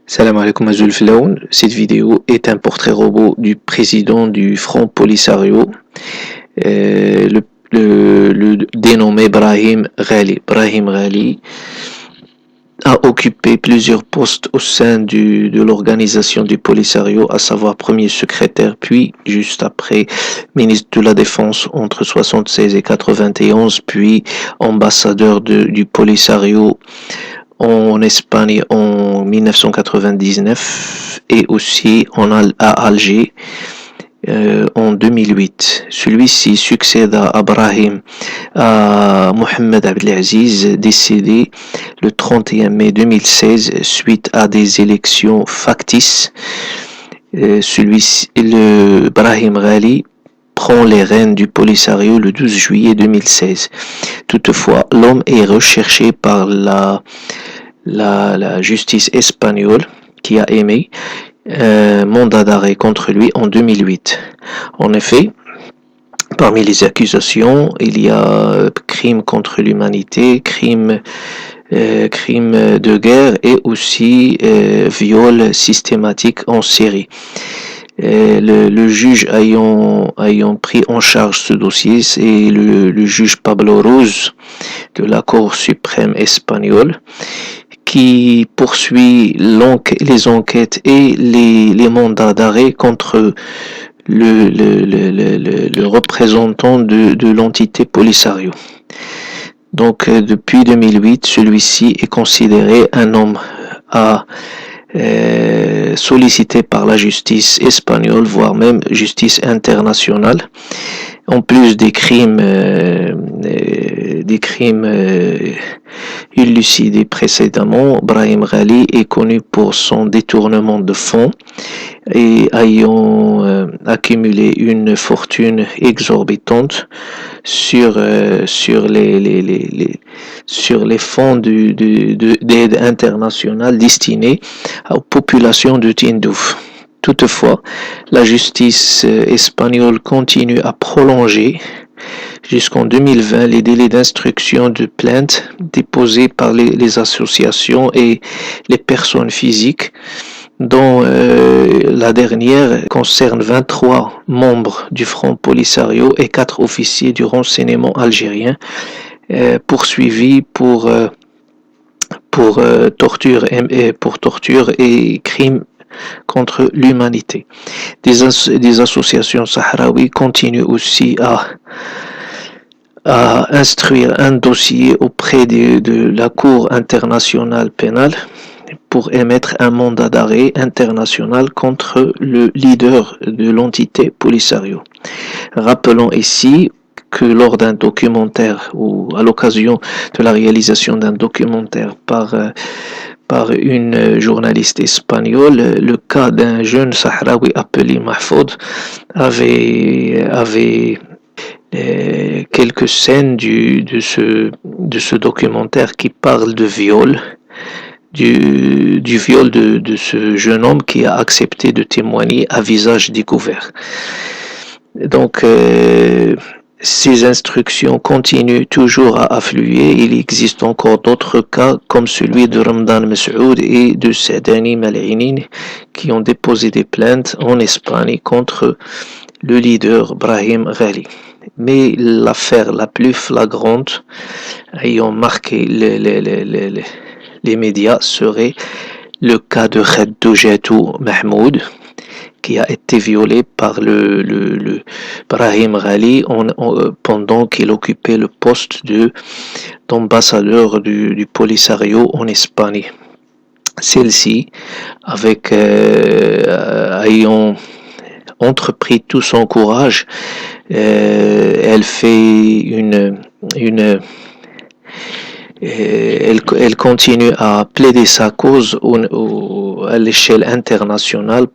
Salam alaikum Azul Filaoun. Cette vidéo est un portrait robot du président du Front Polisario, le dénommé Brahim Ghali. Brahim Ghali a occupé plusieurs postes au sein de l'organisation du Polisario, à savoir premier secrétaire, puis juste après ministre de la Défense entre 76 et 91, puis ambassadeur du Polisario en Espagne en 1999 et aussi à Alger en 2008. Celui-ci succède à Mohamed Abdelaziz, décédé le 31 mai 2016 suite à des élections factices. Brahim Ghali prend les rênes du Polisario le 12 juillet 2016. Toutefois, l'homme est recherché par la justice espagnole qui a émis un mandat d'arrêt contre lui en 2008. En effet, parmi les accusations, il y a crimes contre l'humanité, crimes de guerre et aussi viol systématique en série. Le juge ayant pris en charge ce dossier, c'est le juge Pablo Ruz de la Cour suprême espagnole, qui poursuit les enquêtes et les mandats d'arrêt contre le représentant de l'entité Polisario. Donc depuis 2008, celui-ci est considéré un homme sollicité par la justice espagnole, voire même justice internationale. En plus des crimes élucidés précédemment, Brahim Ghali est connu pour son détournement de fonds et ayant accumulé une fortune exorbitante sur les fonds d'aide internationale destinés aux populations de Tindouf. Toutefois, la justice espagnole continue à prolonger jusqu'en 2020 les délais d'instruction de plaintes déposées par les associations et les personnes physiques, dont la dernière concerne 23 membres du Front Polisario et 4 officiers du renseignement algérien poursuivis pour torture et crimes contre l'humanité. Des associations sahraouis continuent aussi à instruire un dossier auprès de la Cour internationale pénale pour émettre un mandat d'arrêt international contre le leader de l'entité Polisario. Rappelons ici que lors d'un documentaire ou à l'occasion de la réalisation d'un documentaire par une journaliste espagnole, le cas d'un jeune Sahraoui appelé Mahfoud avait quelques scènes de ce documentaire qui parle de viol, du viol de ce jeune homme qui a accepté de témoigner à visage découvert. Donc, ces instructions continuent toujours à affluer. Il existe encore d'autres cas comme celui de Ramadan Messoud et de Sadani Mal'inin qui ont déposé des plaintes en Espagne contre le leader Brahim Ghali. Mais l'affaire la plus flagrante ayant marqué les médias serait le cas de Khadoujatou Mahmoud, qui a été violé par le Brahim Ghali pendant qu'il occupait le poste d'ambassadeur du Polisario en Espagne. Celle-ci, ayant entrepris tout son courage, elle continue à plaider sa cause à l'échelle internationale